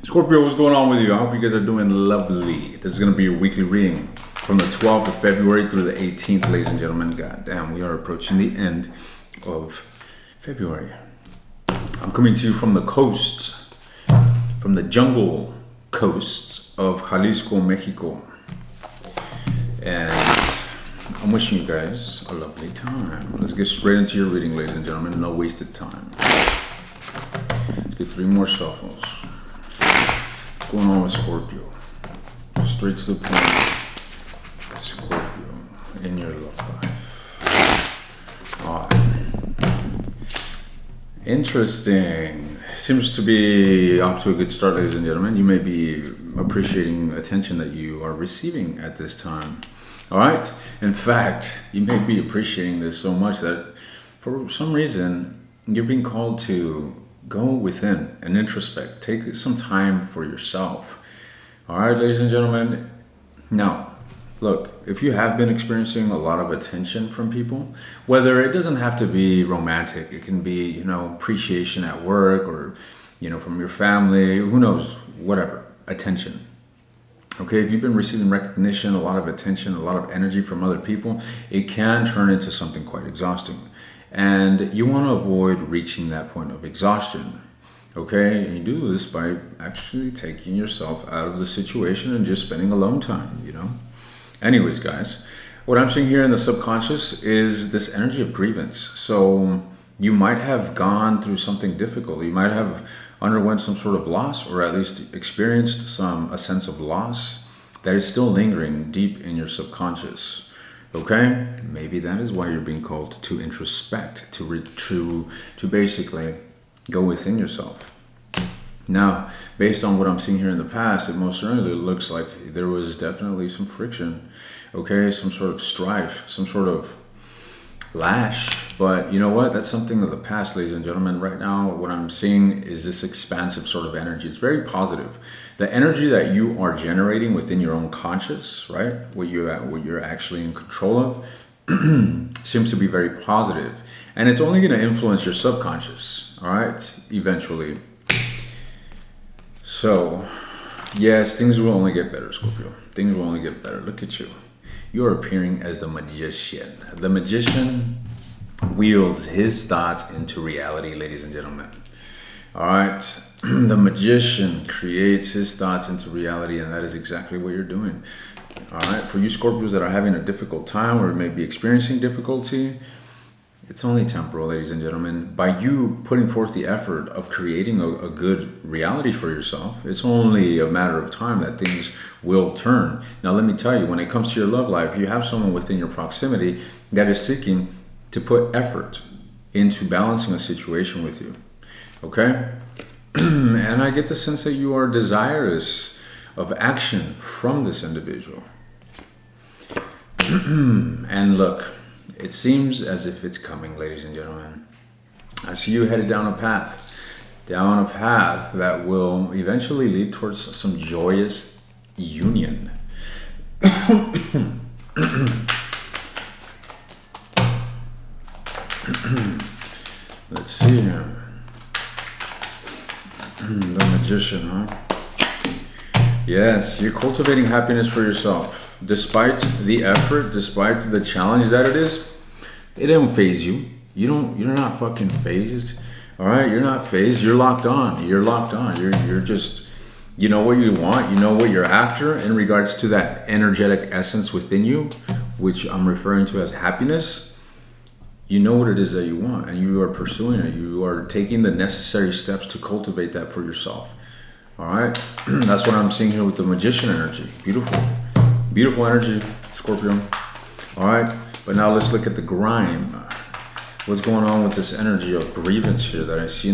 Scorpio, what's going on with you? I hope you guys are doing lovely. This is going to be your weekly reading from the 12th of February through the 18th, ladies and gentlemen. God damn, we are approaching the end of February. I'm coming to you from the coasts, from the jungle coasts of Jalisco, Mexico. And I'm wishing you guys a lovely time. Let's get straight into your reading, ladies and gentlemen. No wasted time. Let's get 3 more shuffles. What's going on with Scorpio? Straight to the point. Scorpio in your love life. Interesting. Seems to be off to a good start, ladies and gentlemen. You may be appreciating attention that you are receiving at this time. All right. In fact, you may be appreciating this so much that for some reason you're being called to go within and introspect. Take some time for yourself. All right, ladies and gentlemen. Now, look, if you have been experiencing a lot of attention from people, whether it doesn't have to be romantic, it can be, appreciation at work or, from your family, who knows, whatever, attention. Okay, if you've been receiving recognition, a lot of attention, a lot of energy from other people, it can turn into something quite exhausting. And you want to avoid reaching that point of exhaustion. Okay, and you do this by actually taking yourself out of the situation and just spending alone time, Anyways, guys, what I'm seeing here in the subconscious is this energy of grievance. So you might have gone through something difficult. You might have underwent some sort of loss, or at least experienced a sense of loss that is still lingering deep in your subconscious. Okay, maybe that is why you're being called to introspect, to basically go within yourself. Now, based on what I'm seeing here in the past, it most certainly looks like there was definitely some friction, okay, some sort of strife, some sort of lash. But you know what? That's something of the past, ladies and gentlemen. Right now, what I'm seeing is this expansive sort of energy. It's very positive. The energy that you are generating within your own conscious, right? What you're actually in control of seems to be very positive. And it's only going to influence your subconscious, all right, eventually. So, yes, things will only get better, Scorpio. Things will only get better. Look at you. You are appearing as the magician. The magician wields his thoughts into reality, ladies and gentlemen. All right. The magician creates his thoughts into reality, and that is exactly what you're doing. All right. For you Scorpios that are having a difficult time or maybe experiencing difficulty, it's only temporal, ladies and gentlemen. By you putting forth the effort of creating a good reality for yourself, it's only a matter of time that things will turn. Now, let me tell you, when it comes to your love life, you have someone within your proximity that is seeking to put effort into balancing a situation with you. Okay? And I get the sense that you are desirous of action from this individual. And look, it seems as if it's coming, ladies and gentlemen. I see you headed down a path that will eventually lead towards some joyous union. Let's see here. The magician, huh? Yes, you're cultivating happiness for yourself. Despite the effort, despite the challenge that it is, it don't phase you. You're not fucking phased. All right, you're not phased. You're locked on. You're just, you know what you want. You know what you're after in regards to that energetic essence within you, which I'm referring to as happiness. You know what it is that you want, and you are pursuing it. You are taking the necessary steps to cultivate that for yourself. All right, that's what I'm seeing here with the magician energy. Beautiful energy, Scorpio. All right, but now let's look at the grime. What's going on with this energy of grievance here that I see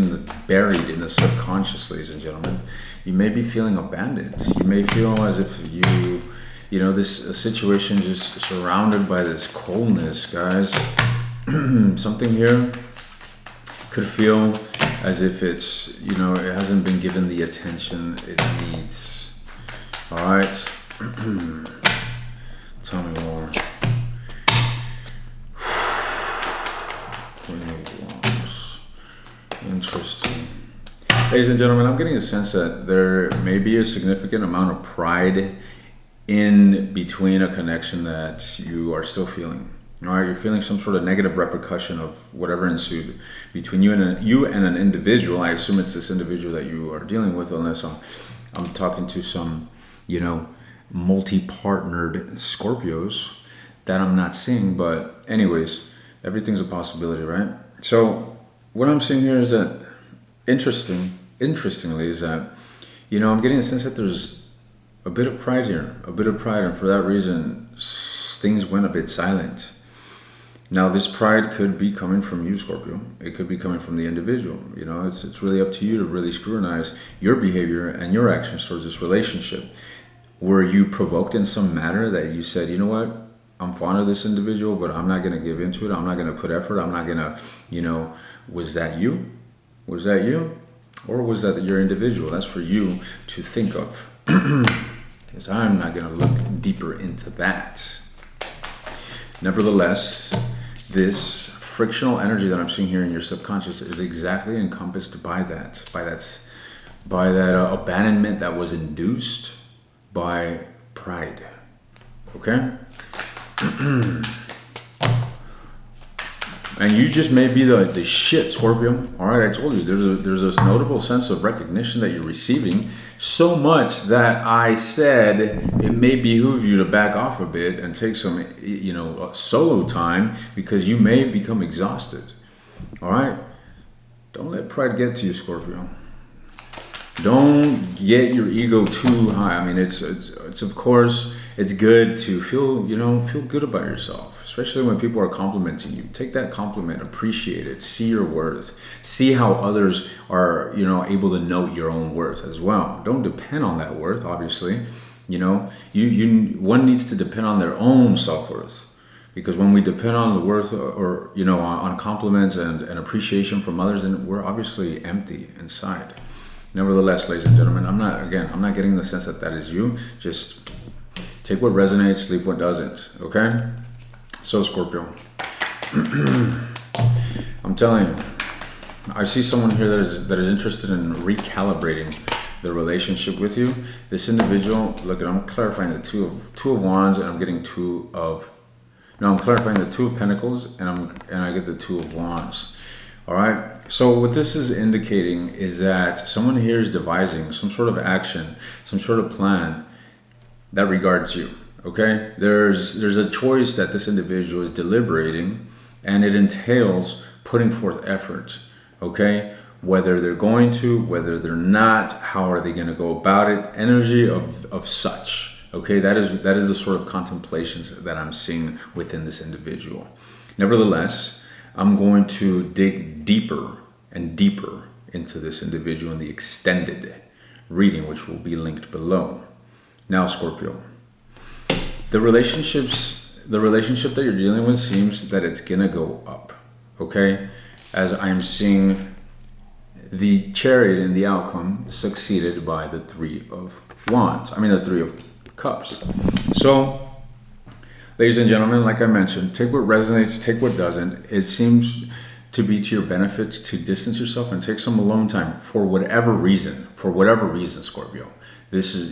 buried in the subconscious, ladies and gentlemen? You may be feeling abandoned. You may feel as if this situation just surrounded by this coldness, guys. Something here could feel as if it's, it hasn't been given the attention it needs. All right. Tell me more. Queen of Wands. Interesting. Ladies and gentlemen, I'm getting a sense that there may be a significant amount of pride in between a connection that you are still feeling. All right, you're feeling some sort of negative repercussion of whatever ensued between you and an individual. I assume it's this individual that you are dealing with, unless I'm talking to some, multi-partnered Scorpios that I'm not seeing. But anyways, everything's a possibility, right? So what I'm seeing here is that interestingly is that, I'm getting a sense that there's a bit of pride here, and for that reason, things went a bit silent. Now, this pride could be coming from you, Scorpio. It could be coming from the individual. It's really up to you to really scrutinize your behavior and your actions towards this relationship. Were you provoked in some manner that you said, you know what, I'm fond of this individual, but I'm not going to give into it. I'm not going to put effort. I'm not going to, was that you? Was that you? Or was that your individual? That's for you to think of. Because I'm not going to look deeper into that. Nevertheless, this frictional energy that I'm seeing here in your subconscious is exactly encompassed by that abandonment that was induced by pride. Okay? And you just may be the shit, Scorpio. All right, I told you there's this notable sense of recognition that you're receiving, so much that I said it may behoove you to back off a bit and take some, solo time, because you may become exhausted. All right, don't let pride get to you, Scorpio. Don't get your ego too high. I mean, it's of course it's good to feel good about yourself, especially when people are complimenting you. Take that compliment, appreciate it, see your worth, see how others are, able to note your own worth as well. Don't depend on that worth, obviously. One needs to depend on their own self-worth, because when we depend on the worth or on compliments and appreciation from others, then we're obviously empty inside. Nevertheless, ladies and gentlemen, I'm not getting the sense that is you. Just take what resonates, leave what doesn't. Okay? So, Scorpio, I'm telling you, I see someone here that is interested in recalibrating the relationship with you. This individual, look, I'm clarifying the two of wands, and I'm getting I'm clarifying the two of pentacles, and I get the two of wands. All right. So what this is indicating is that someone here is devising some sort of action, some sort of plan that regards you. Okay. There's a choice that this individual is deliberating, and it entails putting forth effort. Okay. Whether they're going to, whether they're not, how are they going to go about it? Energy of such. Okay. That is the sort of contemplations that I'm seeing within this individual. Nevertheless, I'm going to dig deeper and deeper into this individual in the extended reading, which will be linked below. Now, Scorpio, the relationship that you're dealing with seems that it's gonna go up. Okay, as I'm seeing the Chariot in the outcome succeeded by the Three of Wands. The Three of Cups. So, ladies and gentlemen, like I mentioned, take what resonates, take what doesn't. It seems to be to your benefit to distance yourself and take some alone time for whatever reason, Scorpio. This is,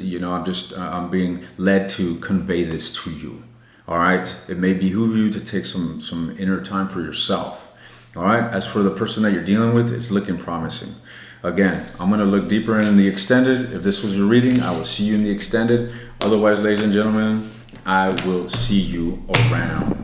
I'm being led to convey this to you. All right. It may behoove you to take some inner time for yourself. All right. As for the person that you're dealing with, it's looking promising. Again, I'm going to look deeper in the extended. If this was your reading, I will see you in the extended. Otherwise, ladies and gentlemen, I will see you around.